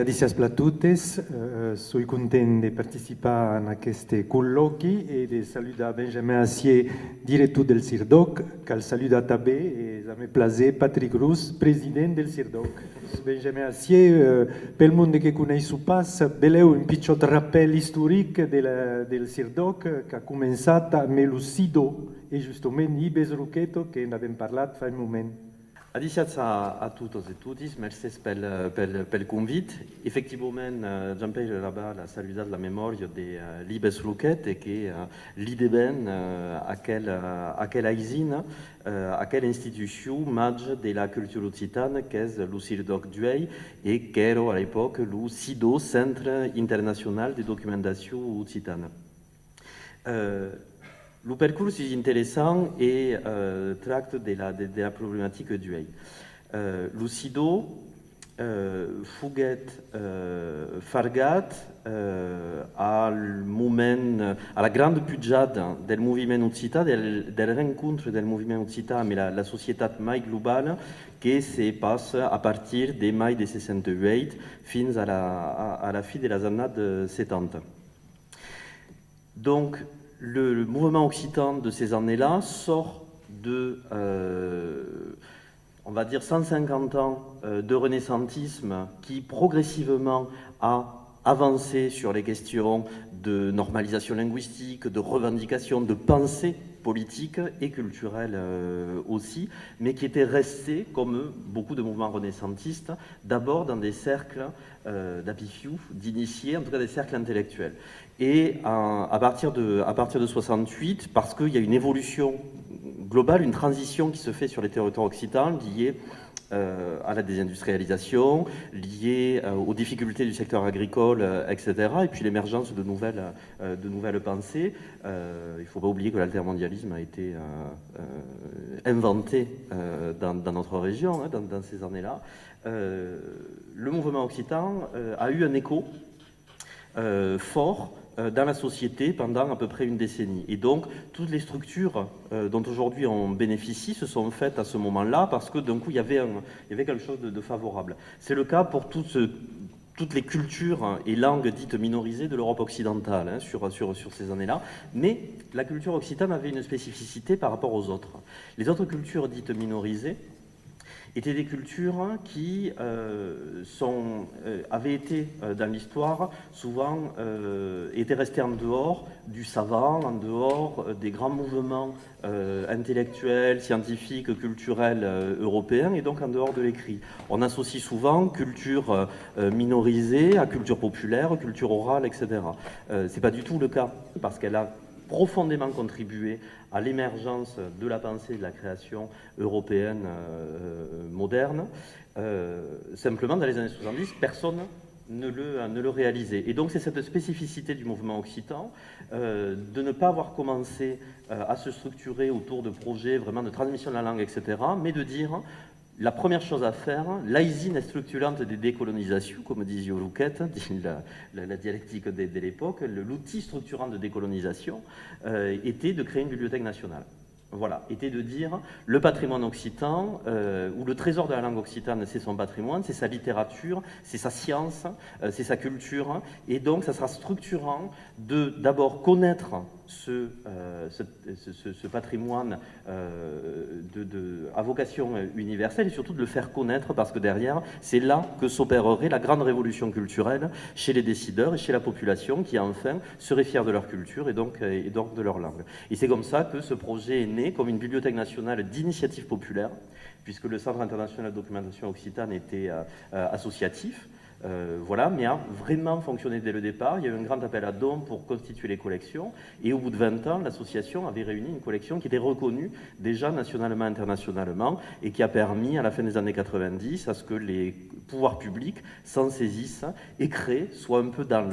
Gràcies a tuttes, sono contento di partecipare a questi colloqui e di salutare Benjamin Assier, direttore del CIRDOC, che saluta també e a me piace Patrick Rus, presidente del CIRDOC. Benjamin Assier, per il mondo che conosce pas, beleu un piccolo rappel storico del CIRDOC che ha cominciato a Melucido e giustamente Ibes Rucchetto che ne abbiamo parlato fa un momento. Adiciats a totes e tutis, merci pel convit. Effectivament, Jean-Pierre Rabat a saludat la memòria de l'Ibes Ruquet e que l'IDBN, aquella aisina, aquella institució matge de la cultura occitana que és el CIRDOC d'Uei e que era a l'époque el CIDO, Centre Internacional de Documentació Occitana. Le parcours est intéressant et traite de la problématique du Hay. Le SIDO, Fouguet, Fargat, à la grande pujade du mouvement occitan, des rencontres du mouvement occitan mais la société mai globale qui se passe à partir des mai de 68 fins à la fin de les années 70. Donc, le mouvement occitan de ces années-là sort de, on va dire, 150 ans de renaissantisme qui progressivement a avancé sur les questions de normalisation linguistique, de revendication, de pensée politique et culturelle aussi, mais qui était resté, comme beaucoup de mouvements renaissantistes, d'abord dans des cercles d'apifiou, d'initiés, en tout cas des cercles intellectuels. Et à partir de 68, parce qu'il y a une évolution globale, une transition qui se fait sur les territoires occitans liée à la désindustrialisation, liée aux difficultés du secteur agricole, etc. Et puis l'émergence de nouvelles pensées. Il ne faut pas oublier que l'altermondialisme a été inventé dans notre région, dans ces années-là. Le mouvement occitan a eu un écho fort dans la société pendant à peu près une décennie. Et donc, toutes les structures dont aujourd'hui on bénéficie se sont faites à ce moment-là parce que d'un coup, il y avait quelque chose de favorable. C'est le cas pour toutes les cultures et langues dites minorisées de l'Europe occidentale sur ces années-là. Mais la culture occitane avait une spécificité par rapport aux autres. Les autres cultures dites minorisées étaient des cultures qui avaient été, dans l'histoire, souvent étaient restées en dehors du savant, en dehors des grands mouvements intellectuels, scientifiques, culturels européens, et donc en dehors de l'écrit. On associe souvent culture minorisée à culture populaire, culture orale, etc. C'est pas du tout le cas, parce qu'elle a profondément contribué à l'émergence de la pensée de la création européenne moderne. Simplement, dans les années 70, personne ne le réalisait. Et donc, c'est cette spécificité du mouvement occitan de ne pas avoir commencé à se structurer autour de projets vraiment de transmission de la langue, etc., mais de dire la première chose à faire, l'aisine structurante des décolonisations, comme disait Rouquette, la dialectique de l'époque, l'outil structurant de décolonisation était de créer une bibliothèque nationale. Voilà, était de dire le patrimoine occitan, ou le trésor de la langue occitane, c'est son patrimoine, c'est sa littérature, c'est sa science, c'est sa culture, et donc ça sera structurant de d'abord connaître ce patrimoine à vocation universelle et surtout de le faire connaître parce que derrière, c'est là que s'opérerait la grande révolution culturelle chez les décideurs et chez la population qui enfin seraient fiers de leur culture et donc de leur langue. Et c'est comme ça que ce projet est né comme une bibliothèque nationale d'initiative populaire puisque le Centre international de documentation occitane était associatif. Voilà, mais a vraiment fonctionné dès le départ. Il y a eu un grand appel à dons pour constituer les collections. Et au bout de 20 ans, l'association avait réuni une collection qui était reconnue déjà nationalement, internationalement, et qui a permis, à la fin des années 90, à ce que les pouvoirs publics s'en saisissent et créent, soit un peu dans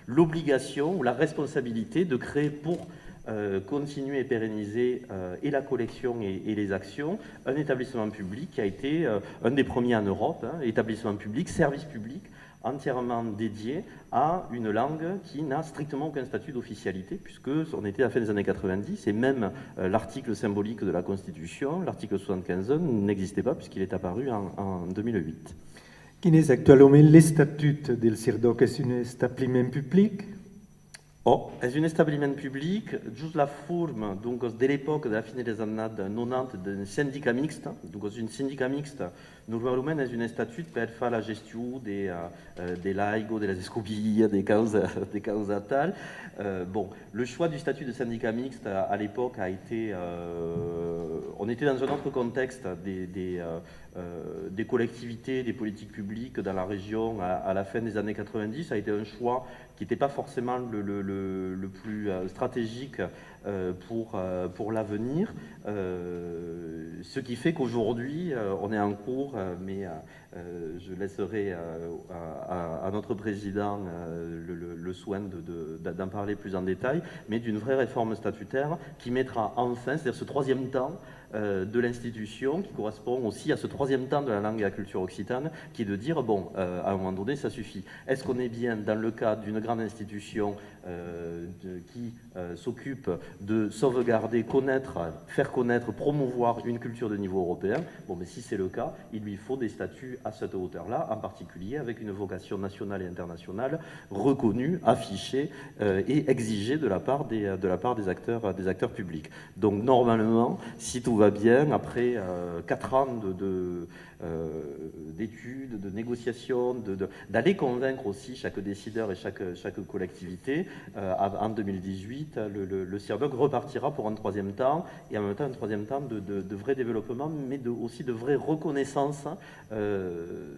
l'obligation ou la responsabilité de créer pour continuer et pérenniser et la collection et les actions, un établissement public qui a été un des premiers en Europe, établissement public, service public, entièrement dédié à une langue qui n'a strictement aucun statut d'officialité, puisque on était à la fin des années 90, et même l'article symbolique de la Constitution, l'article 75, n'existait pas, puisqu'il est apparu en 2008. Quin est actuellement le statut del CIRDOC? Est-ce un établissement public? Oh, è un stabilimento pubblico, giusto la forma, donc dell'epoca della fine degli anni 90 d'un syndicat mixte. Donc un syndicat mixte, normalement, è un statut per fare la gestione des laigo, des escobilles, des causes tales. Bon, le choix du statut de syndicat mixte à l'époque a été... on était dans un autre contexte des collectivités, des politiques publiques dans la région à la fin des années 90. Ça a été un choix qui n'était pas forcément le plus stratégique pour l'avenir. Ce qui fait qu'aujourd'hui, on est en cours, mais je laisserai à notre président le soin d'en parler plus en détail, mais d'une vraie réforme statutaire qui mettra enfin, c'est-à-dire ce troisième temps de l'institution, qui correspond aussi à ce troisième temps de la langue et la culture occitane, qui est de dire, bon, à un moment donné, ça suffit. Est-ce qu'on est bien dans le cadre d'une grande institution qui s'occupe de sauvegarder, connaître, faire connaître, promouvoir une culture de niveau européen? Bon, mais si c'est le cas, il lui faut des statuts à cette hauteur-là, en particulier avec une vocation nationale et internationale reconnue, affichée et exigée de la part des acteurs publics. Donc normalement, si tout va bien, après 4 ans d'études, de négociations, d'aller convaincre aussi chaque décideur et chaque collectivité, en 2018, le CIRDOC repartira pour un troisième temps, et en même temps un troisième temps de vrai développement, mais aussi de vraie reconnaissance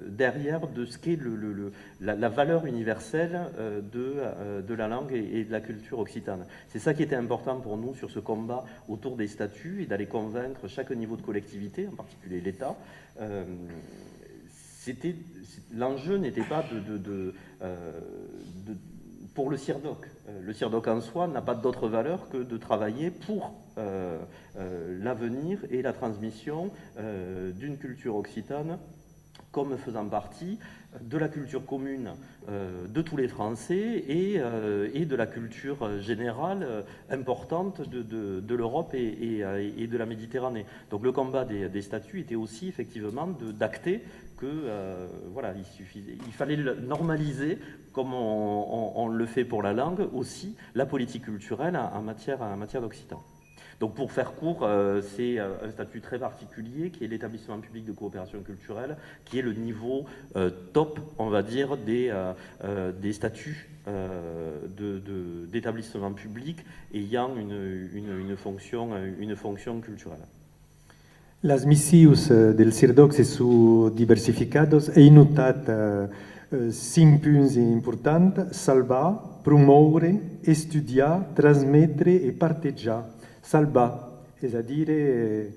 derrière de ce qu'est la valeur universelle de la langue et de la culture occitane. C'est ça qui était important pour nous sur ce combat autour des statuts, et d'aller convaincre chaque niveau de collectivité, en particulier l'État. L'enjeu n'était pas pour le CIRDOC. Le CIRDOC en soi n'a pas d'autre valeur que de travailler pour l'avenir et la transmission d'une culture occitane comme faisant partie de la culture commune de tous les Français et de la culture générale importante de l'Europe et de la Méditerranée. Donc le combat des statuts était aussi effectivement d'acter que voilà, il fallait normaliser, comme on le fait pour la langue, aussi la politique culturelle en matière d'occitan. Donc pour faire court, c'est un statut très particulier qui est l'établissement public de coopération culturelle, qui est le niveau top, on va dire, des statuts d'établissement public ayant une fonction culturelle. Las missius del CIRDOC sono diversificados e notat 5 punti importanti: salvar, promoure, studiare, trasmettere e parteggiare. Salvar, c'est-à-dire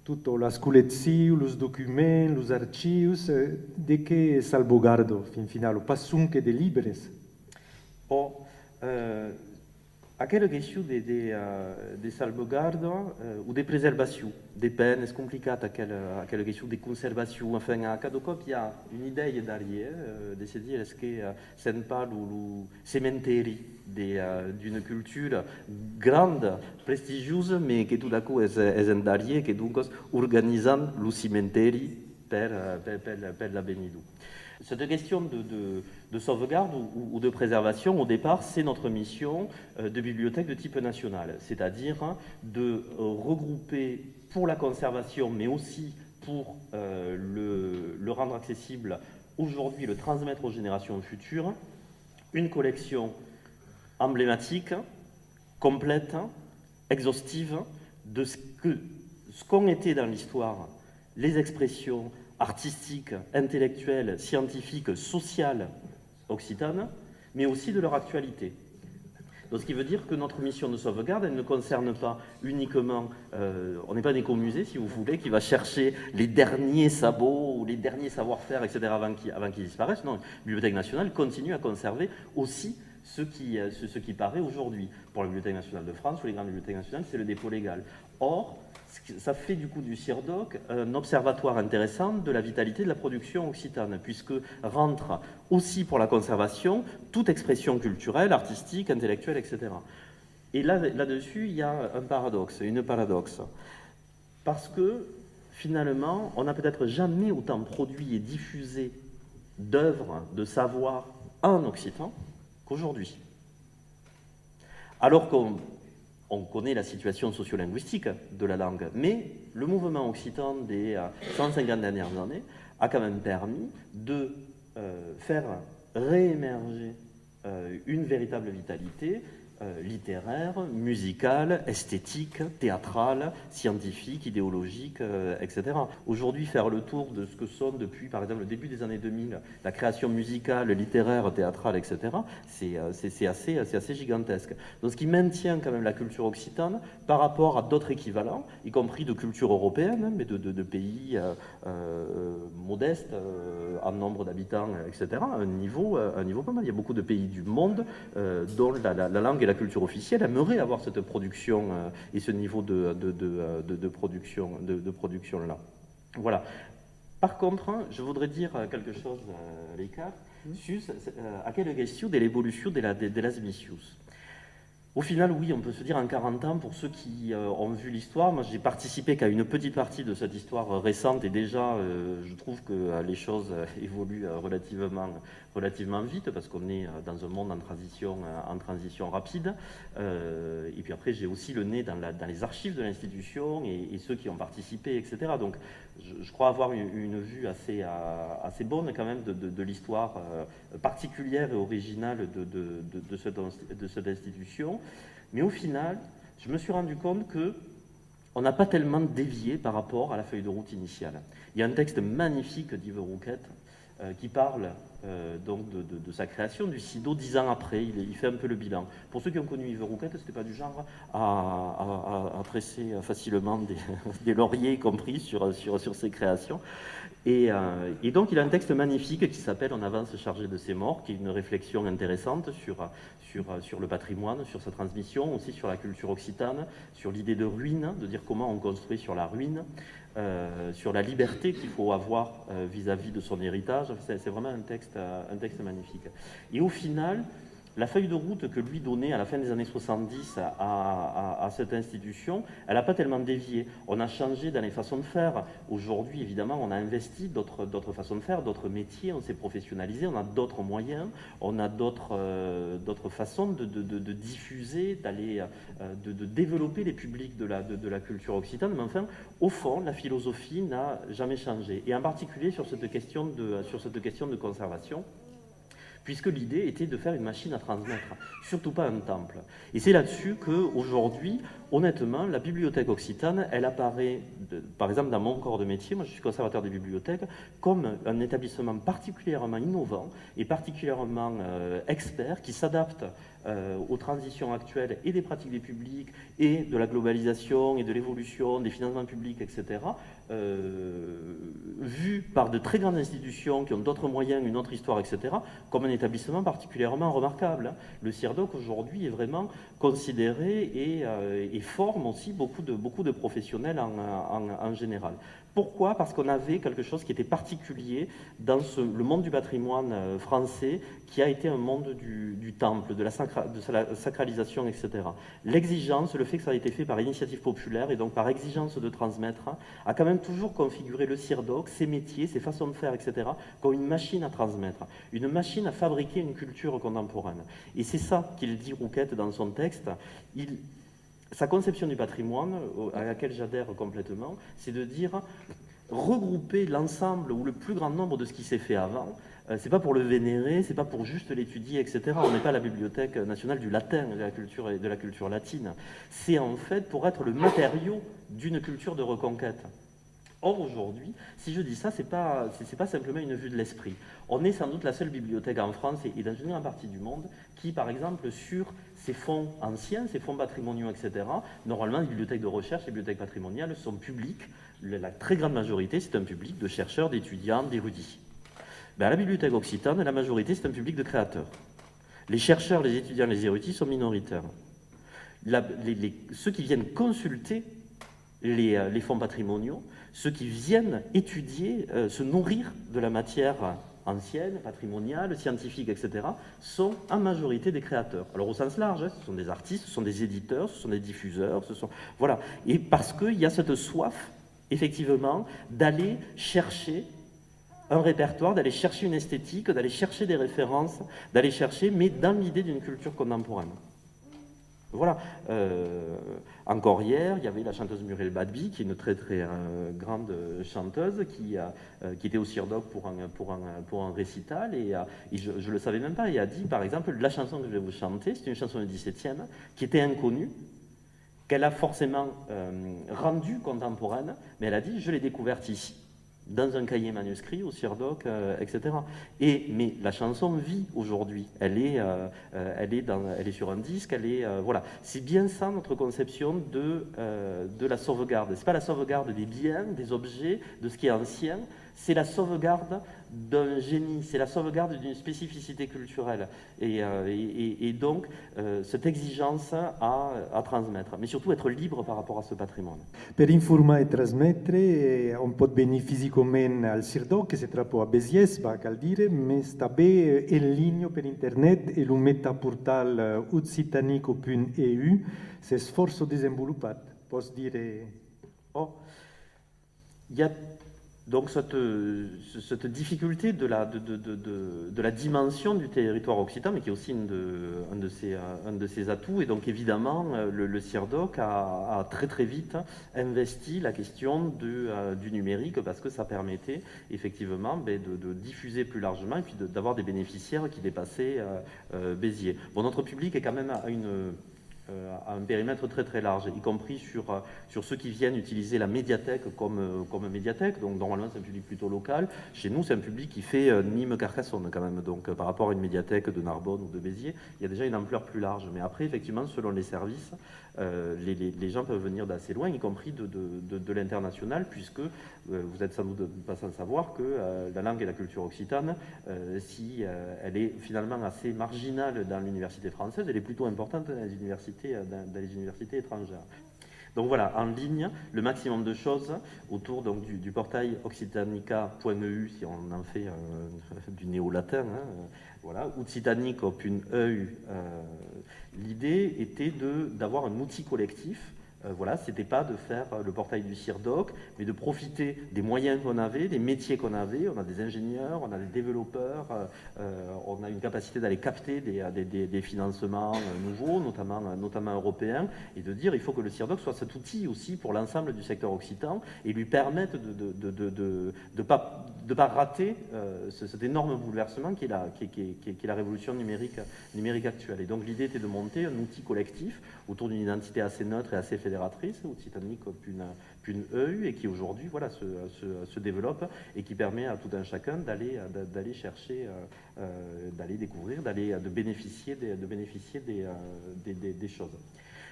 toute la collezione, les documents, les archives, de che salvaguardo fin finale, pas que de libres. Aquela questão de salvaguarda ou de preservação depende, é complicado aquela questão de conservação. Enfin, à cada cop, il y a une idée derrière, de se dire est-ce que ce n'est pas le cimetière d'une culture grande, prestigieuse, mais que tout d'un coup est un derrière, qui donc organisant le cimetière per la Benidou. Cette question de sauvegarde ou de préservation, au départ, c'est notre mission de bibliothèque de type national, c'est-à-dire de regrouper pour la conservation, mais aussi pour le rendre accessible aujourd'hui, le transmettre aux générations futures, une collection emblématique, complète, exhaustive de ce qu'ont été dans l'histoire les expressions artistiques, intellectuelles, scientifiques, sociales occitanes, mais aussi de leur actualité. Donc, ce qui veut dire que notre mission de sauvegarde, elle ne concerne pas uniquement, on n'est pas un écomusée, si vous voulez, qui va chercher les derniers sabots ou les derniers savoir-faire, etc., avant qu'ils disparaissent. Non, la Bibliothèque nationale continue à conserver aussi ce qui paraît aujourd'hui. Pour la Bibliothèque nationale de France ou les grandes bibliothèques nationales, c'est le dépôt légal. Or, ça fait du coup du CIRDOC un observatoire intéressant de la vitalité de la production occitane, puisque rentre aussi pour la conservation toute expression culturelle, artistique, intellectuelle, etc. Et là-dessus, il y a une paradoxe. Parce que, finalement, on n'a peut-être jamais autant produit et diffusé d'œuvres, de savoir en occitan qu'aujourd'hui. Alors qu'on connaît la situation sociolinguistique de la langue, mais le mouvement occitan des 150 dernières années a quand même permis de faire réémerger une véritable vitalité littéraire, musicale, esthétique, théâtrale, scientifique, idéologique, etc. Aujourd'hui, faire le tour de ce que sont depuis, par exemple, le début des années 2000, la création musicale, littéraire, théâtrale, etc., c'est assez gigantesque. Donc, ce qui maintient quand même la culture occitane par rapport à d'autres équivalents, y compris de culture européenne, mais de pays modestes en nombre d'habitants, etc., un niveau pas mal. Il y a beaucoup de pays du monde dont la langue et la culture officielle aimeraient avoir cette production et ce niveau de production-là. Voilà. Par contre, je voudrais dire quelque chose, Léka, sur à quelle question de l'évolution de las misius. Au final, oui, on peut se dire en 40 ans, pour ceux qui ont vu l'histoire, moi j'ai participé qu'à une petite partie de cette histoire récente et déjà je trouve que les choses évoluent relativement vite parce qu'on est dans un monde en transition rapide. Et puis après, j'ai aussi le nez dans les archives de l'institution et ceux qui ont participé, etc. Donc je crois avoir une vue assez bonne quand même de l'histoire particulière et originale de cette institution. Mais au final, je me suis rendu compte qu'on n'a pas tellement dévié par rapport à la feuille de route initiale. Il y a un texte magnifique d'Yves Rouquette qui parle donc de sa création du SIDO 10 ans après. Il fait un peu le bilan. Pour ceux qui ont connu Yves Rouquette, ce n'était pas du genre à tresser facilement des lauriers compris sur ses créations. Et donc il a un texte magnifique qui s'appelle « On avance chargé de ses morts », qui est une réflexion intéressante sur le patrimoine, sur sa transmission, aussi sur la culture occitane, sur l'idée de ruine, de dire comment on construit sur la ruine, sur la liberté qu'il faut avoir vis-à-vis de son héritage. C'est vraiment un texte magnifique. Et au final, la feuille de route que lui donnait à la fin des années 70 à cette institution, elle n'a pas tellement dévié. On a changé dans les façons de faire. Aujourd'hui, évidemment, on a investi d'autres façons de faire, d'autres métiers, on s'est professionnalisé, on a d'autres moyens, on a d'autres façons de diffuser, de développer les publics de la culture occitane. Mais enfin, au fond, la philosophie n'a jamais changé. Et en particulier sur cette question de conservation, puisque l'idée était de faire une machine à transmettre, surtout pas un temple. Et c'est là-dessus qu'aujourd'hui, honnêtement, la bibliothèque occitane, elle apparaît, par exemple dans mon corps de métier, moi je suis conservateur des bibliothèques, comme un établissement particulièrement innovant et particulièrement expert qui s'adapte aux transitions actuelles et des pratiques des publics et de la globalisation et de l'évolution des financements publics, etc., vu par de très grandes institutions qui ont d'autres moyens, une autre histoire, etc., comme un établissement particulièrement remarquable. Le CIRDOC aujourd'hui est vraiment considéré et forme aussi beaucoup de professionnels en général. Pourquoi ? Parce qu'on avait quelque chose qui était particulier dans le monde du patrimoine français, qui a été un monde du temple, de la sacralisation, etc. L'exigence, le fait que ça a été fait par initiative populaire et donc par exigence de transmettre, a quand même toujours configuré le CIRDOC, ses métiers, ses façons de faire, etc., comme une machine à transmettre, une machine à fabriquer une culture contemporaine. Et c'est ça qu'il dit Rouquette dans son texte. Sa conception du patrimoine, à laquelle j'adhère complètement, c'est de dire regrouper l'ensemble ou le plus grand nombre de ce qui s'est fait avant. C'est pas pour le vénérer, c'est pas pour juste l'étudier, etc. On n'est pas la Bibliothèque nationale du latin, de la culture latine. C'est en fait pour être le matériau d'une culture de reconquête. Or, aujourd'hui, si je dis ça, c'est pas simplement une vue de l'esprit. On est sans doute la seule bibliothèque en France et dans une grande partie du monde qui, par exemple, sur ces fonds anciens, ces fonds patrimoniaux, etc., normalement, les bibliothèques de recherche, les bibliothèques patrimoniales sont publiques. La très grande majorité, c'est un public de chercheurs, d'étudiants, d'érudits. À la bibliothèque occitane, la majorité, c'est un public de créateurs. Les chercheurs, les étudiants, les érudits sont minoritaires. Ceux qui viennent consulter les fonds patrimoniaux, ceux qui viennent étudier, se nourrir de la matière ancienne, patrimoniale, scientifique, etc., sont en majorité des créateurs. Alors au sens large, ce sont des artistes, ce sont des éditeurs, ce sont des diffuseurs, voilà. Et parce qu'il y a cette soif, effectivement, d'aller chercher un répertoire, d'aller chercher une esthétique, d'aller chercher des références, d'aller chercher, mais dans l'idée d'une culture contemporaine. Voilà. Encore hier, il y avait la chanteuse Muriel Badby, qui est une très très grande chanteuse, qui était au CIRDOC pour un récital, et je ne le savais même pas, et a dit, par exemple, la chanson que je vais vous chanter, c'est une chanson du 17e, qui était inconnue, qu'elle a forcément rendue contemporaine, mais elle a dit, je l'ai découverte ici, dans un cahier manuscrit, au CIRDOC, etc. Mais la chanson vit aujourd'hui. Elle est sur un disque, voilà. C'est bien ça notre conception de la sauvegarde. C'est pas la sauvegarde des biens, des objets, de ce qui est ancien, c'est la sauvegarde d'un génie, c'est la sauvegarde d'une spécificité culturelle. Et donc, cette exigence à transmettre, mais surtout être libre par rapport à ce patrimoine. Per informare e trasmettere on pot venir fisicament al CIRDOC, che si troba a Béziers, va cal dire, mais també en línia per internet e lo met a portal occitanico.eu. C'est força desenvolupat, pots dire... Oh. Il y a donc cette difficulté de la dimension du territoire occitan, mais qui est aussi un de ses atouts. Et donc évidemment, le CIRDOC a très très vite investi la question du numérique, parce que ça permettait effectivement de diffuser plus largement et puis d'avoir des bénéficiaires qui dépassaient Béziers. Bon, notre public est quand même à un périmètre très très large, y compris sur ceux qui viennent utiliser la médiathèque comme médiathèque. Donc normalement c'est un public plutôt local. Chez nous c'est un public qui fait Nîmes-Carcassonne quand même. Donc par rapport à une médiathèque de Narbonne ou de Béziers, il y a déjà une ampleur plus large. Mais après effectivement selon les services, les gens peuvent venir d'assez loin, y compris de l'international, puisque vous êtes sans doute pas sans savoir que la langue et la culture occitane, si elle est finalement assez marginale dans l'université française, elle est plutôt importante dans les universités étrangères. Donc voilà, en ligne, le maximum de choses autour donc, du portail occitanica.eu, si on en fait du néo-latin, voilà, occitanico.eu. L'idée était d'avoir un outil collectif. Voilà, c'était pas de faire le portail du CIRDOC, mais de profiter des moyens qu'on avait, des métiers qu'on avait. On a des ingénieurs, on a des développeurs, on a une capacité d'aller capter des financements nouveaux, notamment européens, et de dire il faut que le CIRDOC soit cet outil aussi pour l'ensemble du secteur occitan et lui permettre de pas rater cet énorme bouleversement qui est la révolution numérique actuelle. Et donc l'idée était de monter un outil collectif autour d'une identité assez neutre et assez fédératrice, occitanique.eu, et qui aujourd'hui voilà, se développe et qui permet à tout un chacun d'aller chercher, d'aller découvrir, de bénéficier des choses.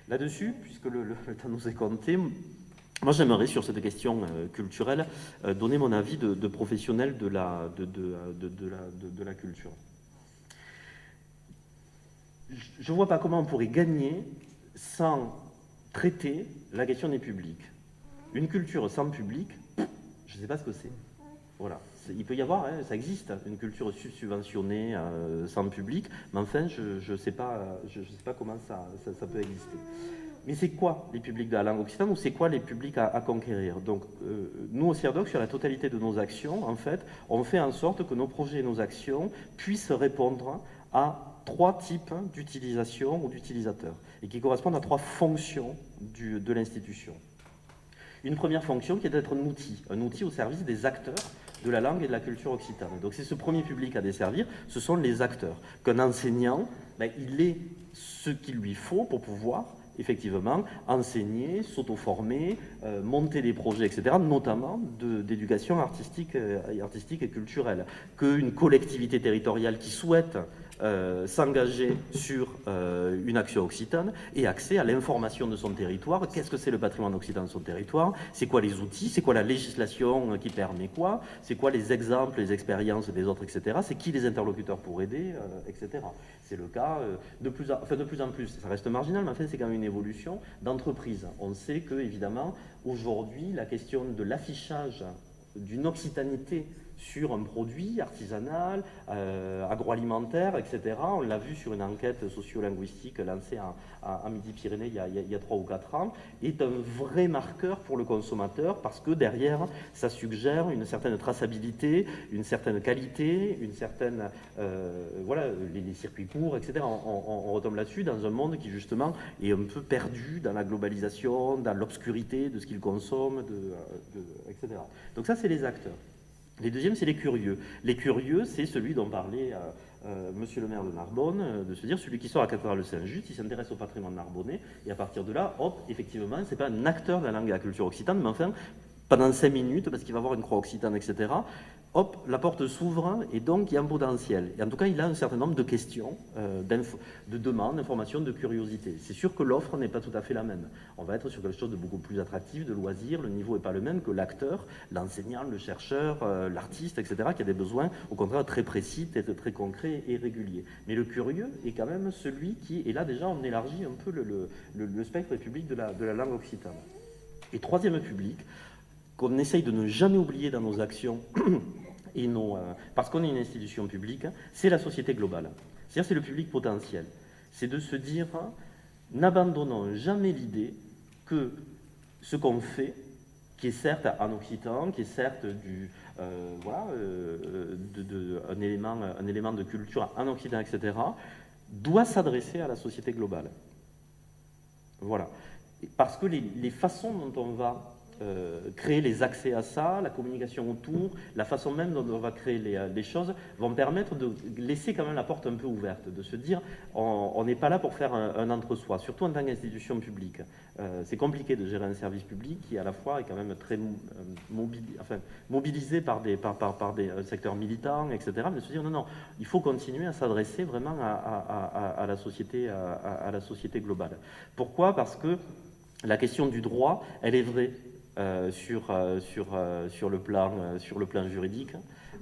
Là-dessus, puisque le temps nous est compté, moi j'aimerais sur cette question culturelle donner mon avis de professionnel de la culture. Je ne vois pas comment on pourrait gagner sans traiter la question des publics. Une culture sans public, je ne sais pas ce que c'est. Voilà. Il peut y avoir, ça existe, une culture subventionnée sans public, mais enfin, je ne sais pas comment ça peut exister. Mais c'est quoi les publics de la langue occitane, ou c'est quoi les publics à conquérir? Donc, nous au CIRDOC, sur la totalité de nos actions, en fait, on fait en sorte que nos projets et nos actions puissent répondre à 3 types d'utilisation ou d'utilisateurs, et qui correspondent à 3 fonctions de l'institution. Une première fonction qui est d'être un outil au service des acteurs de la langue et de la culture occitane. Donc c'est ce premier public à desservir, ce sont les acteurs. Qu'un enseignant, il est ce qu'il lui faut pour pouvoir effectivement enseigner, s'auto-former, monter des projets, etc., notamment d'éducation artistique et culturelle. Qu'une collectivité territoriale qui souhaite s'engager sur une action occitane et accès à l'information de son territoire. Qu'est-ce que c'est le patrimoine occitan de son territoire? C'est quoi les outils? C'est quoi la législation qui permet quoi? C'est quoi les exemples, les expériences des autres, etc. C'est qui les interlocuteurs pour aider, etc. C'est le cas de plus en plus. Ça reste marginal, mais enfin c'est quand même une évolution d'entreprise. On sait que, évidemment, aujourd'hui, la question de l'affichage d'une occitanité sur un produit artisanal, agroalimentaire, etc. On l'a vu sur une enquête sociolinguistique lancée à Midi-Pyrénées il y a 3 ou 4 ans, est un vrai marqueur pour le consommateur parce que derrière, ça suggère une certaine traçabilité, une certaine qualité, une certaine... voilà, les circuits courts, etc. On retombe là-dessus dans un monde qui justement est un peu perdu dans la globalisation, dans l'obscurité de ce qu'il consomme, etc. Donc ça, c'est les acteurs. Les deuxièmes, c'est les curieux. Les curieux, c'est celui dont parlait monsieur le maire de Narbonne, de se dire celui qui sort à la cathédrale Saint-Just, il s'intéresse au patrimoine narbonnais, et à partir de là, hop, effectivement, c'est pas un acteur de la langue et de la culture occitane, mais enfin, pendant 5 minutes, parce qu'il va avoir une croix occitane, etc., hop, la porte s'ouvre, et donc il y a un potentiel. Et en tout cas, il a un certain nombre de questions, de demandes, d'informations, de curiosité. C'est sûr que l'offre n'est pas tout à fait la même. On va être sur quelque chose de beaucoup plus attractif, de loisir, le niveau n'est pas le même que l'acteur, l'enseignant, le chercheur, l'artiste, etc., qui a des besoins, au contraire, très précis, très concrets et réguliers. Mais le curieux est quand même celui qui, et là déjà, on élargit un peu le spectre public de la langue occitane. Et troisième public, qu'on essaye de ne jamais oublier dans nos actions, et parce qu'on est une institution publique, c'est la société globale. C'est-à-dire c'est le public potentiel. C'est de se dire, n'abandonnons jamais l'idée que ce qu'on fait, qui est certes en occitan, qui est certes un élément de culture en occitan, etc., doit s'adresser à la société globale. Voilà. Parce que les façons dont on va créer les accès à ça, la communication autour, la façon même dont on va créer les choses, vont permettre de laisser quand même la porte un peu ouverte, de se dire on n'est pas là pour faire un entre-soi, surtout en tant qu'institution publique. C'est compliqué de gérer un service public qui à la fois est quand même très mobilisé par des secteurs militants, etc. Mais de se dire non, il faut continuer à s'adresser vraiment à la société globale. Pourquoi ? Parce que la question du droit, elle est vraie. Sur le plan juridique,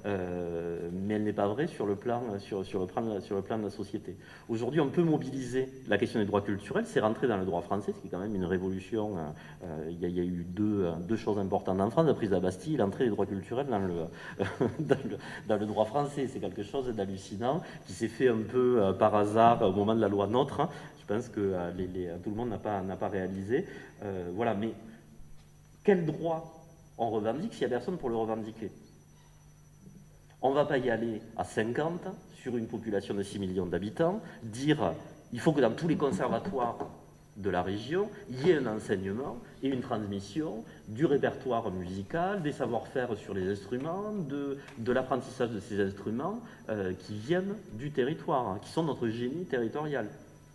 mais elle n'est pas vraie sur le plan de la société. Aujourd'hui, on peut mobiliser la question des droits culturels, c'est rentré dans le droit français, ce qui est quand même une révolution. Il y a eu deux choses importantes en France, la prise de la Bastille, l'entrée des droits culturels dans le droit français. C'est quelque chose d'hallucinant qui s'est fait un peu par hasard au moment de la loi NOTRe. Je pense que tout le monde n'a pas réalisé. Voilà, mais quel droit on revendique s'il n'y a personne pour le revendiquer ? On ne va pas y aller à 50 sur une population de 6 millions d'habitants, dire il faut que dans tous les conservatoires de la région, il y ait un enseignement et une transmission du répertoire musical, des savoir-faire sur les instruments, de l'apprentissage de ces instruments qui viennent du territoire, qui sont notre génie territorial.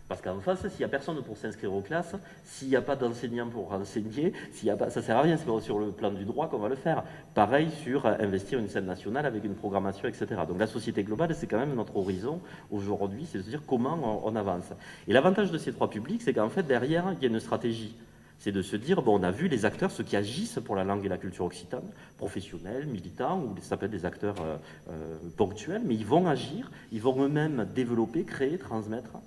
Parce qu'en face, s'il n'y a personne pour s'inscrire aux classes, s'il n'y a pas d'enseignants pour enseigner, ça ne sert à rien, c'est pas sur le plan du droit qu'on va le faire. Pareil sur investir une scène nationale avec une programmation, etc. Donc la société globale, c'est quand même notre horizon aujourd'hui, c'est de se dire comment on avance. Et l'avantage de ces trois publics, c'est qu'en fait, derrière, il y a une stratégie. C'est de se dire, bon, on a vu les acteurs, ceux qui agissent pour la langue et la culture occitane, professionnels, militants, ou ça peut être des acteurs ponctuels, mais ils vont agir, ils vont eux-mêmes développer, créer, transmettre.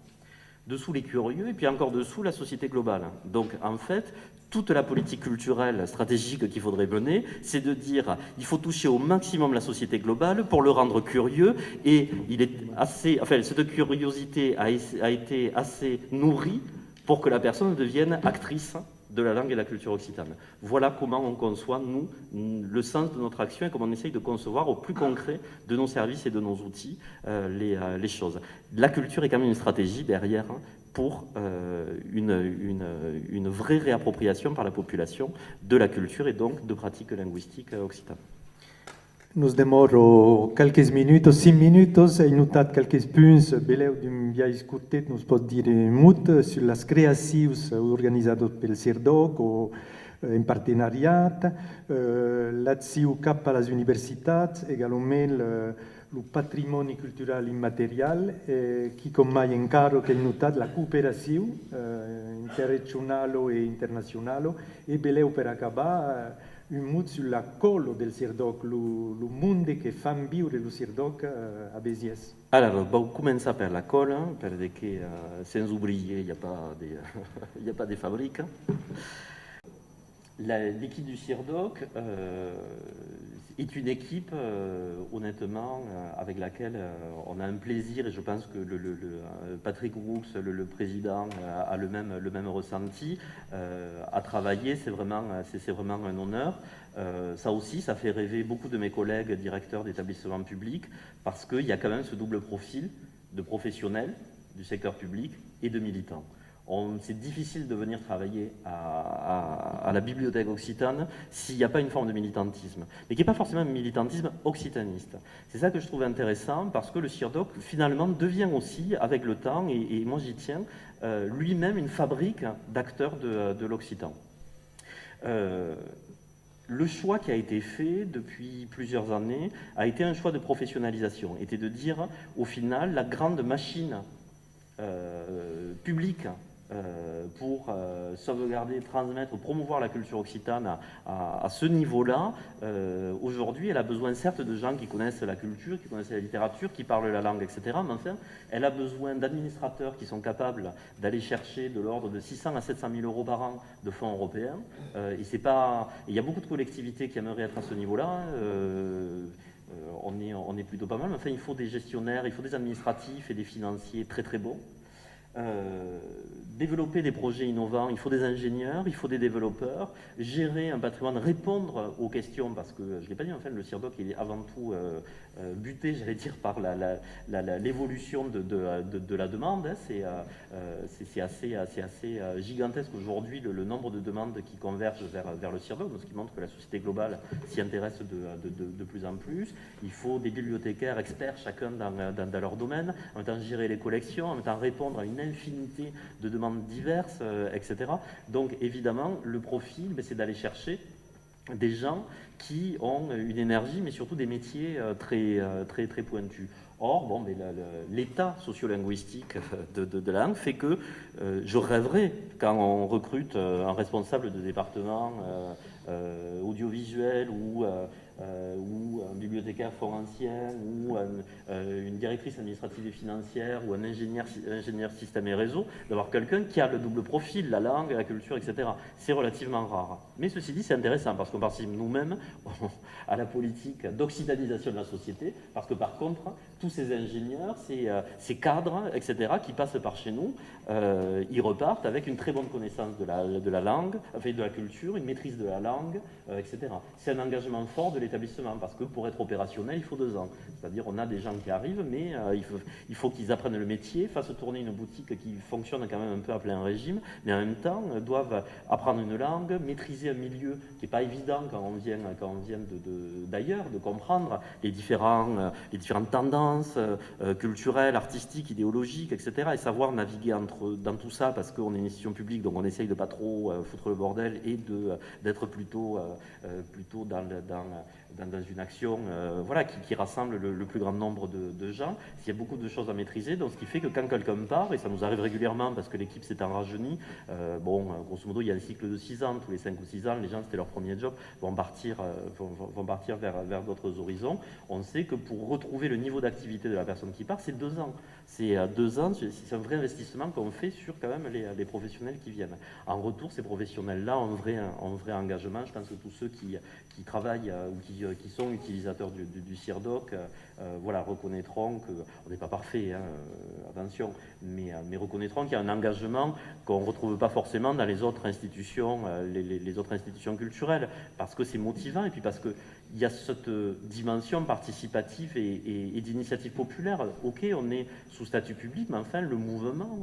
Dessous les curieux, et puis encore dessous la société globale. Donc en fait, toute la politique culturelle stratégique qu'il faudrait mener, c'est de dire il faut toucher au maximum la société globale pour le rendre curieux, et cette curiosité a été assez nourrie pour que la personne devienne actrice de la langue et de la culture occitane. Voilà comment on conçoit, nous, le sens de notre action et comment on essaye de concevoir au plus concret de nos services et de nos outils les choses. La culture est quand même une stratégie derrière pour une vraie réappropriation par la population de la culture et donc de pratiques linguistiques occitanes. Nos demoro quelques minutos, 5 minutos, ai notat quelques punts, beleu d'un viatge curtet, nos pot dire mut sur les creacions organitzades pel CIRDOC o en partenariat, l'acció cap a les universitats, également le patrimoni cultural immaterial, qui com mai encara que he notat la cooperació interregionale e internazionale, e beleu per acabar un mot sur la colle del CIRDOC, le monde que fan viure le CIRDOC a Béziers. Alors, on va commencer par la colle, parce que sans oublier, il n'y a pas de fabriques. L'équipe du CIRDOC est une équipe, honnêtement, avec laquelle on a un plaisir, et je pense que Patrick Roux, le président, a le même ressenti. À travailler, c'est vraiment un honneur. Ça aussi, ça fait rêver beaucoup de mes collègues directeurs d'établissements publics, parce qu'il y a quand même ce double profil de professionnels du secteur public et de militants. C'est difficile de venir travailler à la Bibliothèque Occitane s'il n'y a pas une forme de militantisme, mais qui n'est pas forcément un militantisme occitaniste. C'est ça que je trouve intéressant, parce que le CIRDOC, finalement, devient aussi, avec le temps, et moi j'y tiens, lui-même une fabrique d'acteurs de l'Occitan. Le choix qui a été fait depuis plusieurs années a été un choix de professionnalisation, était de dire, au final, la grande machine publique pour sauvegarder, transmettre, promouvoir la culture occitane à ce niveau-là, aujourd'hui, elle a besoin certes de gens qui connaissent la culture, qui connaissent la littérature, qui parlent la langue, etc. Mais enfin, elle a besoin d'administrateurs qui sont capables d'aller chercher de l'ordre de 600 à 700 000 euros par an de fonds européens. Il y a beaucoup de collectivités qui aimeraient être à ce niveau-là. On est plutôt pas mal, mais enfin, il faut des gestionnaires, il faut des administratifs et des financiers très très bons. Développer des projets innovants, il faut des ingénieurs, il faut des développeurs, gérer un patrimoine, répondre aux questions, parce que, je ne l'ai pas dit, enfin, le CIRDOC il est avant tout buté, j'allais dire, par l'évolution de la demande. Hein. C'est assez gigantesque aujourd'hui le nombre de demandes qui convergent vers le CIRDOC, ce qui montre que la société globale s'y intéresse de plus en plus. Il faut des bibliothécaires experts, chacun dans leur domaine, en même temps gérer les collections, en même temps répondre à une infinité de demandes diverses, etc. Donc évidemment, le profil, c'est d'aller chercher des gens qui ont une énergie, mais surtout des métiers très pointus. Or, l'état sociolinguistique de la langue fait que je rêverais, quand on recrute un responsable de département audiovisuel ou un bibliothécaire forensien ou une directrice administrative et financière ou un ingénieur système et réseau, d'avoir quelqu'un qui a le double profil, la langue, la culture, etc. C'est relativement rare. Mais ceci dit, c'est intéressant parce qu'on participe nous-mêmes à la politique d'occitanisation de la société, parce que par contre, tous ces ingénieurs, ces cadres, etc., qui passent par chez nous, ils repartent avec une très bonne connaissance de la langue, enfin de la culture, une maîtrise de la langue, etc. C'est un engagement fort de l'établissement, parce que pour être opérationnel, il faut 2 ans. C'est-à-dire, on a des gens qui arrivent, mais il faut qu'ils apprennent le métier, fassent tourner une boutique qui fonctionne quand même un peu à plein régime, mais en même temps, doivent apprendre une langue, maîtriser un milieu qui n'est pas évident quand on vient d'ailleurs, de comprendre les différentes tendances culturelles, artistiques, idéologiques, etc. Et savoir naviguer dans tout ça, parce qu'on est une institution publique, donc on essaye de pas trop foutre le bordel et d'être plutôt dans une action qui rassemble le plus grand nombre de gens. Il y a beaucoup de choses à maîtriser, donc ce qui fait que quand quelqu'un part, et ça nous arrive régulièrement parce que l'équipe s'est enrajeunie, grosso modo il y a un cycle de 6 ans, tous les 5 ou 6 ans, les gens c'était leur premier job, vont partir vers d'autres horizons. On sait que pour retrouver le niveau d'activité de la personne qui part, c'est 2 ans. C'est 2 ans, c'est un vrai investissement qu'on fait sur quand même les professionnels qui viennent. En retour, ces professionnels-là ont un vrai engagement. Je pense que tous ceux qui travaillent ou qui sont utilisateurs du CIRDOC reconnaîtront qu'on n'est pas parfait, attention, mais reconnaîtront qu'il y a un engagement qu'on ne retrouve pas forcément dans les autres institutions, les autres institutions culturelles, parce que c'est motivant et puis parce qu'il y a cette dimension participative et d'initiative populaire. Ok, on est sous statut public, mais enfin le mouvement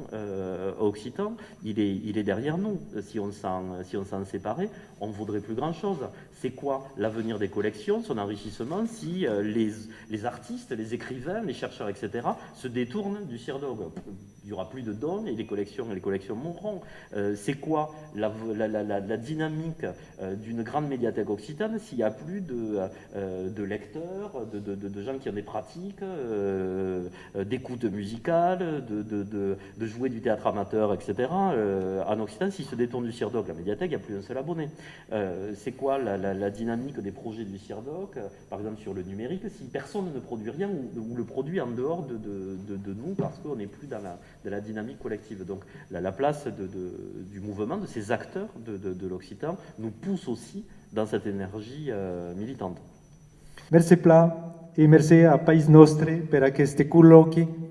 occitan, il est derrière nous. Si on s'en séparait, on ne vaudrait plus grand-chose. C'est quoi l'avenir des collections, son enrichissement, si les artistes, les écrivains, les chercheurs, etc., se détournent du CIRDOC? Il n'y aura plus de dons et les collections mourront. C'est quoi la dynamique d'une grande médiathèque occitane s'il n'y a plus de lecteurs, de gens qui ont des pratiques, d'écoute musicale, de jouer du théâtre amateur, etc. En Occitane, s'ils se détournent du CIRDOC, la médiathèque, il n'y a plus un seul abonné. C'est quoi la dynamique des projets du CIRDOC, par exemple sur le numérique, si personne ne produit rien ou le produit en dehors de nous parce qu'on n'est plus dans la dynamique collective. Donc la place du mouvement, de ces acteurs de l'Occitan, nous pousse aussi dans cette énergie militante. Merci pla e merci a País Nostre per questi colloqui.